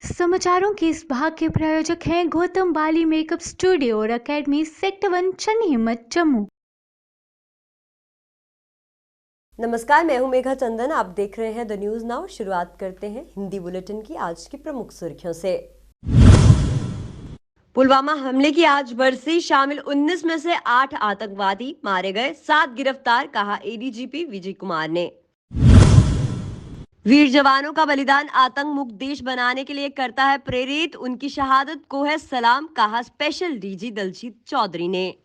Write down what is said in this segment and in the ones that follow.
समाचारों के इस भाग के प्रायोजक हैं गौतम बाली मेकअप स्टूडियो और एकेडमी, सेक्टर 1, चन्नी हिम्मत, जम्मू। नमस्कार, मैं हूं मेघा चंदन। आप देख रहे हैं द न्यूज नाउ। शुरुआत करते हैं हिंदी बुलेटिन की आज की प्रमुख सुर्खियों से। पुलवामा हमले की आज बरसी, शामिल 19 में से 8 आतंकवादी मारे गए, 7 गिरफ्तार, कहा एडीजीपी विजय कुमार ने। वीर जवानों का बलिदान आतंक मुक्त देश बनाने के लिए करता है प्रेरित, उनकी शहादत को है सलाम, कहा स्पेशल डीजी दलजीत चौधरी ने।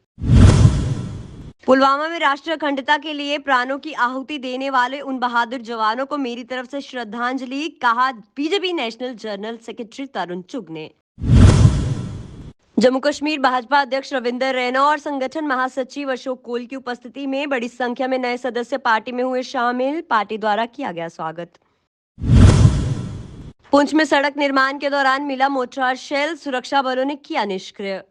पुलवामा में राष्ट्रीय अखंडता के लिए प्राणों की आहुति देने वाले उन बहादुर जवानों को मेरी तरफ से श्रद्धांजलि, कहा बीजेपी नेशनल जनरल सेक्रेटरी तरुण चुग ने। जम्मू कश्मीर भाजपा अध्यक्ष रविंदर रैना और संगठन महासचिव अशोक कोल की उपस्थिति में बड़ी संख्या में नए सदस्य पार्टी में हुए शामिल, पार्टी द्वारा किया गया स्वागत। पुंछ में सड़क निर्माण के दौरान मिला मोर्टार शेल, सुरक्षा बलों ने किया निष्क्रिय।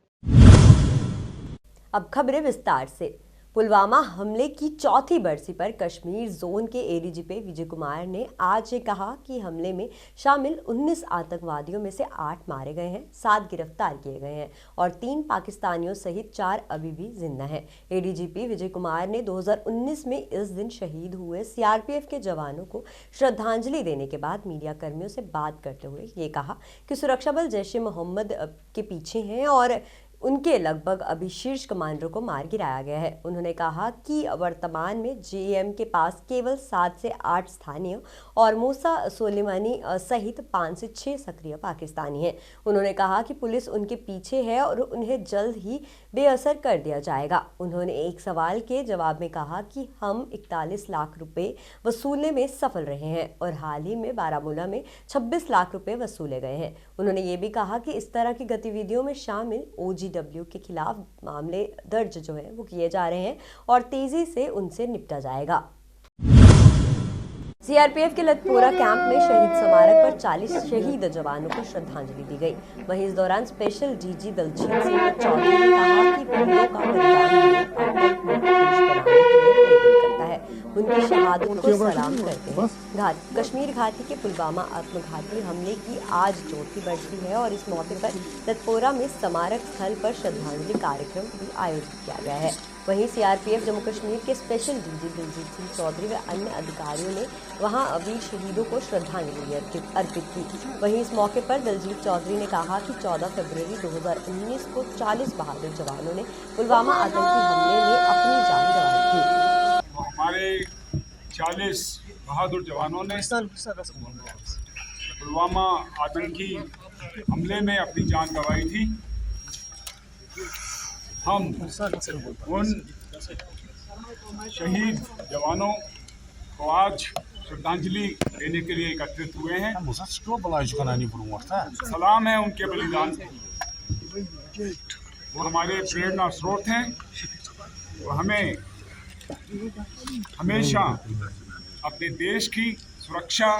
अब खबरें विस्तार से। पुलवामा हमले की चौथी बरसी पर कश्मीर जोन के एडीजीपी विजय कुमार ने आज ये कहा कि हमले में शामिल 19 आतंकवादियों में से 8 मारे गए हैं, 7 गिरफ्तार किए गए हैं और 3 पाकिस्तानियों सहित 4 अभी भी जिंदा हैं। एडीजीपी विजय कुमार ने 2019 में इस दिन शहीद हुए सीआरपीएफ के जवानों को श्रद्धांजलि देने के बाद मीडिया कर्मियों से बात करते हुए ये कहा कि सुरक्षा बल जैश ए मोहम्मद के पीछे हैं और उनके लगभग अभी शीर्ष कमांडरों को मार गिराया गया है। उन्होंने कहा कि वर्तमान में जेएम के पास केवल 7 से 8 स्थानीय और मूसा सोलेमानी सहित 5 से 6 सक्रिय पाकिस्तानी हैं। उन्होंने कहा कि पुलिस उनके पीछे है और उन्हें जल्द ही बेअसर कर दिया जाएगा। उन्होंने एक सवाल के जवाब में कहा कि हम 41 लाख रुपए वसूलने में सफल रहे हैं और हाल ही में बारामूला में 26 लाख रुपए वसूले गए हैं। उन्होंने ये भी कहा कि इस तरह की गतिविधियों में शामिल OGW के खिलाफ मामले दर्ज जो है वो किए जा रहे हैं और तेजी से उनसे निपटा जाएगा। सीआरपीएफ के लतपोरा कैंप में शहीद स्मारक पर 40 शहीद जवानों को श्रद्धांजलि दी गई। वहीं इस दौरान स्पेशल डीजी दलजीत सिंह चौधरी ने कहा कि वीरों का बलिदान करता है, उनकी शहादत को सलाम करते हैं। कश्मीर घाटी के पुलवामा आत्मघाती हमले की आज चौथी बरसी है और इस मौके पर लतपोरा में स्मारक स्थल पर श्रद्धांजलि कार्यक्रम भी आयोजित किया गया है। वहीं सीआरपीएफ जम्मू कश्मीर के स्पेशल डीजी दलजीत सिंह चौधरी व अन्य अधिकारियों ने वहां वीर शहीदों को श्रद्धांजलि अर्पित की। वहीं इस मौके पर दलजीत चौधरी ने कहा कि 14 फरवरी 2019 को 40 बहादुर जवानों ने पुलवामा आतंकी हमले में अपनी जान गंवाई थी। हमारे 40 बहादुर जवानों ने पुलवामा आतंकी हमले में अपनी जान गंवाई थी। हम उन शहीद जवानों को आज श्रद्धांजलि देने के लिए एकत्रित हुए हैं। सलाम है उनके बलिदान को। वो हमारे प्रेरणा स्रोत हैं। वो हमें हमेशा अपने देश की सुरक्षा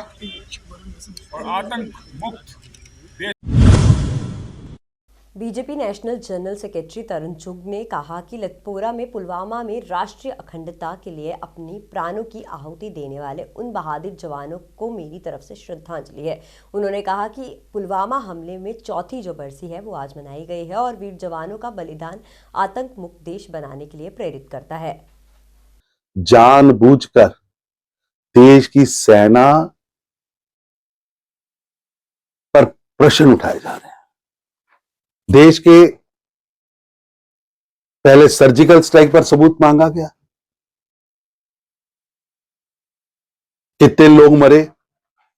और आतंक मुक्त बीजेपी नेशनल जनरल सेक्रेटरी तरुण चुग ने कहा कि लतपोरा में पुलवामा में राष्ट्रीय अखंडता के लिए अपनी प्राणों की आहुति देने वाले उन बहादुर जवानों को मेरी तरफ से श्रद्धांजलि है। उन्होंने कहा कि पुलवामा हमले में चौथी जो बरसी है वो आज मनाई गई है और वीर जवानों का बलिदान आतंक मुक्त देश बनाने के लिए प्रेरित करता है। जानबूझकर देश की सेना पर प्रश्न उठाए जा रहे हैं। देश के पहले सर्जिकल स्ट्राइक पर सबूत मांगा गया, कितने लोग मरे।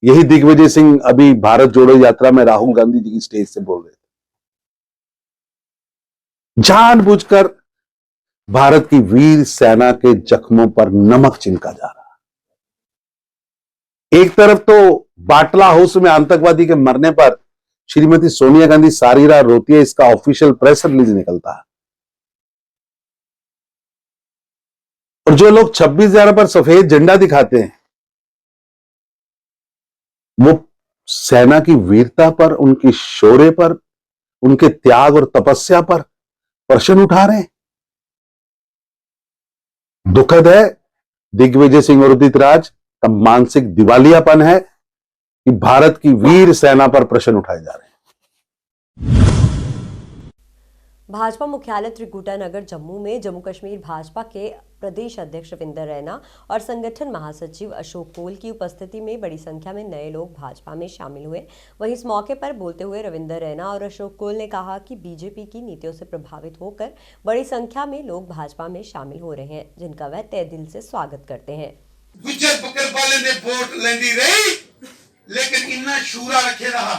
यही दिग्विजय सिंह अभी भारत जोड़ो यात्रा में राहुल गांधी जी की स्टेज से बोल रहे थे। जानबूझकर भारत की वीर सेना के जख्मों पर नमक छिड़का जा रहा। एक तरफ तो बाटला हाउस में आतंकवादी के मरने पर श्रीमती सोनिया गांधी सारी रात रोती है, इसका ऑफिशियल प्रेस रिलीज निकलता है। और जो लोग 26 जनवरी पर सफेद झंडा दिखाते हैं वो सेना की वीरता पर, उनकी शौर्य पर, उनके त्याग और तपस्या पर प्रश्न उठा रहे हैं। दुखद है दिग्विजय सिंह और उदित राज का मानसिक दिवालियापन है कि भारत की वीर सेना पर प्रश्न उठाए जा रहे हैं। भाजपा मुख्यालय त्रिकुटा नगर जम्मू में जम्मू कश्मीर भाजपा के प्रदेश अध्यक्ष रविंदर रैना और संगठन महासचिव अशोक कोल की उपस्थिति में बड़ी संख्या में नए लोग भाजपा में शामिल हुए। वहीं इस मौके पर बोलते हुए रविंदर रैना और अशोक कोल ने कहा कि बीजेपी की नीतियों से प्रभावित होकर बड़ी संख्या में लोग भाजपा में शामिल हो रहे हैं, जिनका वह तहे दिल से स्वागत करते हैं। गुज्जर बकरवाले ने वोट लेंदी रही, लेकिन इन्ना शूरा रखे रहा,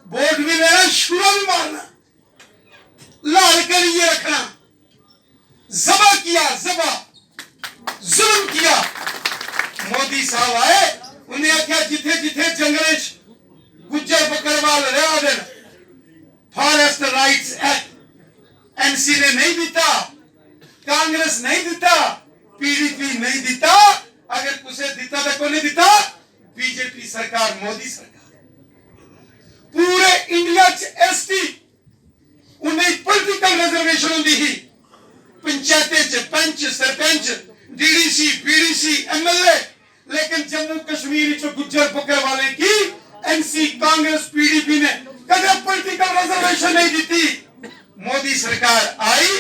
वोट भी लेना, शूरा भी मारना, लाल के लिए रखना, जबा किया, जबा जुल्म किया। मोदी साहब आए, उन्हें आख्या जिथे जिथे जंगल गुज्जर बकरवाल रहा दिन फॉरेस्ट राइट्स एक्ट एनसी ने नहीं दिता, कांग्रेस नहीं दिता, पीडीपी नहीं दिता, अगर कुछ दिता तो कौन दिता? बीजेपी सरकार, मोदी सरकार। पूरे इंडिया च एसटी उन्हें पॉलिटिकल रिजर्वेशन होती ही, पंचायतें च पंच सरपंच डीडीसी बीडीसी एमएलए, लेकिन जम्मू कश्मीर च गुज्जर बकरवाले की एनसी कांग्रेस पीडीपी ने कदे पॉलिटिकल रिजर्वेशन नहीं दी। मोदी सरकार आई,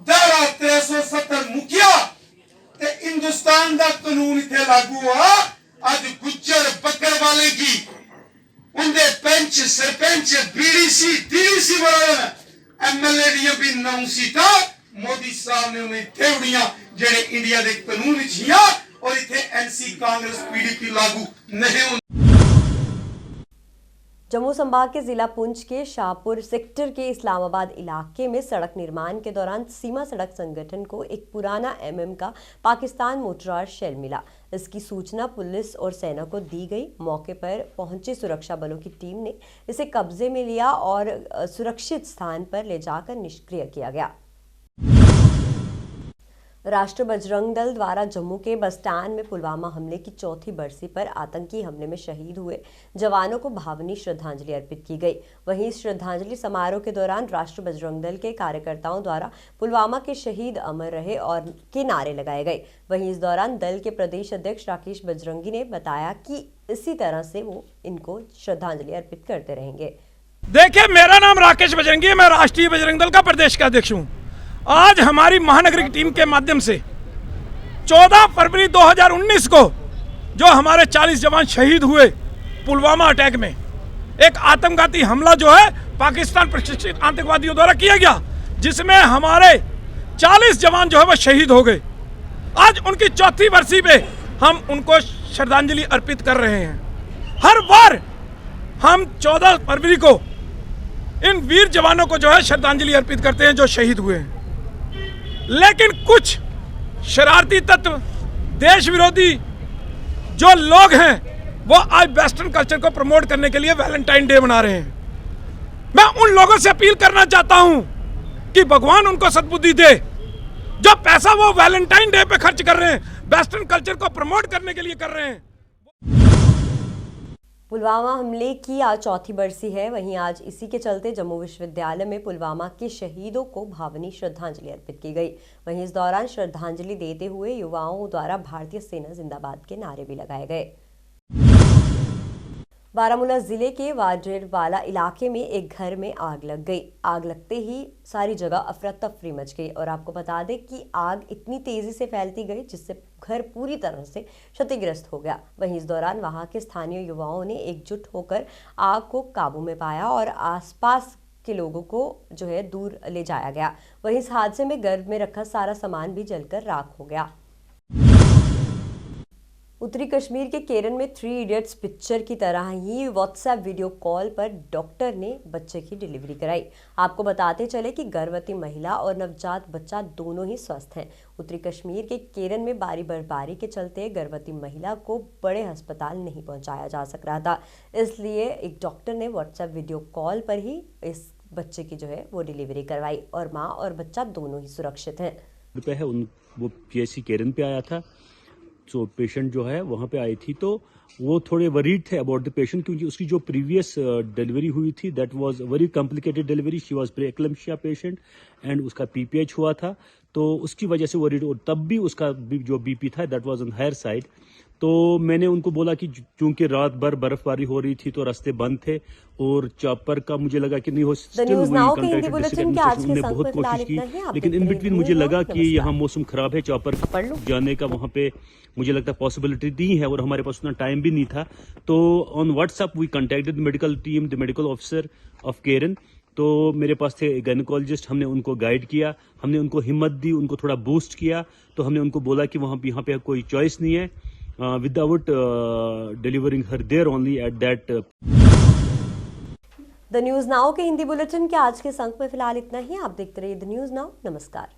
धारा 370 मुकिया ते हिंदुस्तान का कानून इथे लागू हुआ। आज गुज्जर बकरवाले की उनके पंच सरपंच बीडीसी डीडीसी बराबर एमएलए दियां भी 9 सीटा मोदी साहब ने उन्हें देवड़ियां जेड़े इंडिया के कानून छिया, और इथे एनसी कांग्रेस पीडीपी लागू नहीं। जम्मू संभाग के जिला पुंछ के शाहपुर सेक्टर के इस्लामाबाद इलाके में सड़क निर्माण के दौरान सीमा सड़क संगठन को एक पुराना एमएम का पाकिस्तान मोटरार शेल मिला। इसकी सूचना पुलिस और सेना को दी गई। मौके पर पहुंची सुरक्षा बलों की टीम ने इसे कब्जे में लिया और सुरक्षित स्थान पर ले जाकर निष्क्रिय किया गया। राष्ट्रीय बजरंग दल द्वारा जम्मू के बस स्टैंड में पुलवामा हमले की चौथी बरसी पर आतंकी हमले में शहीद हुए जवानों को भावनीय श्रद्धांजलि अर्पित की गई। वहीं श्रद्धांजलि समारोह के दौरान राष्ट्रीय बजरंग दल के कार्यकर्ताओं द्वारा पुलवामा के शहीद अमर रहे और के नारे लगाए गए। वहीं इस दौरान दल के प्रदेश अध्यक्ष राकेश बजरंगी ने बताया कि इसी तरह से वो इनको श्रद्धांजलि अर्पित करते रहेंगे। देखिए, मेरा नाम राकेश बजरंगी है, मैं राष्ट्रीय बजरंग दल का प्रदेश का अध्यक्ष हूँ। आज हमारी महानगरी टीम के माध्यम से 14 फरवरी 2019 को जो हमारे 40 जवान शहीद हुए पुलवामा अटैक में, एक आत्मघाती हमला जो है पाकिस्तान प्रशिक्षित आतंकवादियों द्वारा किया गया, जिसमें हमारे 40 जवान जो है वो शहीद हो गए। आज उनकी चौथी बरसी पे हम उनको श्रद्धांजलि अर्पित कर रहे हैं। हर बार हम 14 फरवरी को इन वीर जवानों को जो है श्रद्धांजलि अर्पित करते हैं जो शहीद हुए हैं। लेकिन कुछ शरारती तत्व, देश विरोधी जो लोग हैं, वो आज वेस्टर्न कल्चर को प्रमोट करने के लिए वैलेंटाइन डे मना रहे हैं। मैं उन लोगों से अपील करना चाहता हूं कि भगवान उनको सद्बुद्धि दे। जो पैसा वो वैलेंटाइन डे पे खर्च कर रहे हैं, वेस्टर्न कल्चर को प्रमोट करने के लिए कर रहे हैं। पुलवामा हमले की आज चौथी बरसी है। वहीं आज इसी के चलते जम्मू विश्वविद्यालय में पुलवामा के शहीदों को भावनीय श्रद्धांजलि अर्पित की गई। वहीं इस दौरान श्रद्धांजलि देते हुए युवाओं द्वारा भारतीय सेना जिंदाबाद के नारे भी लगाए गए। बारामूला जिले के वाडेरवाला इलाके में एक घर में आग लग गई। आग लगते ही सारी जगह अफरा तफरी मच गई और आपको बता दें कि आग इतनी तेजी से फैलती गई जिससे घर पूरी तरह से क्षतिग्रस्त हो गया। वहीं इस दौरान वहां के स्थानीय युवाओं ने एकजुट होकर आग को काबू में पाया और आसपास के लोगों को जो है दूर ले जाया गया। वहीं इस हादसे में घर में रखा सारा सामान भी जलकर राख हो गया। उत्तरी कश्मीर के केरन में 3 इडियट्स पिक्चर की तरह ही व्हाट्सएप वीडियो कॉल पर डॉक्टर ने बच्चे की डिलीवरी कराई। आपको बताते चले कि गर्भवती महिला और नवजात बच्चा दोनों ही स्वस्थ हैं। उत्तरी कश्मीर के केरन में भारी बर्फबारी के चलते गर्भवती महिला को बड़े अस्पताल नहीं पहुंचाया जा सक रहा था, इसलिए एक डॉक्टर ने व्हाट्सएप वीडियो कॉल पर ही इस बच्चे की जो है वो डिलीवरी करवाई और माँ और बच्चा दोनों ही सुरक्षित हैं। वो पीएचसी केरन पे आया था, तो पेशेंट जो है वहाँ पे आई थी, तो वो थोड़े वरीड थे अबाउट द पेशेंट, क्योंकि उसकी जो प्रीवियस डिलीवरी हुई थी that was very complicated delivery. She was pre-eclampsia patient and उसका पीपीएच हुआ था, तो उसकी वजह से वरीड, और तब भी उसका जो बीपी था that was on higher side. तो मैंने उनको बोला कि चूंकि रात भर बर्फबारी हो रही थी तो रास्ते बंद थे और चॉपर का मुझे लगा कि नहीं हो उन्होंने बहुत कोशिश की, लेकिन इन बिटवीन मुझे लगा कि यहाँ मौसम खराब है, चॉपर जाने का वहाँ पे मुझे लगता है पॉसिबिलिटी नहीं है और हमारे पास उतना टाइम भी नहीं था। तो on WhatsApp we contacted medical team, the medical officer of Keran. तो मेरे पास थे गायनेकोलॉजिस्ट, हमने उनको गाइड किया, हमने उनको हिम्मत दी, उनको थोड़ा बूस्ट किया। तो हमने उनको बोला कि यहाँ पे कोई चॉइस नहीं है, without delivering her there only at that. The news now के हिंदी बुलेटिन के आज के अंक में फिलहाल इतना ही। आप देखते रहिए द न्यूज नाउ। नमस्कार।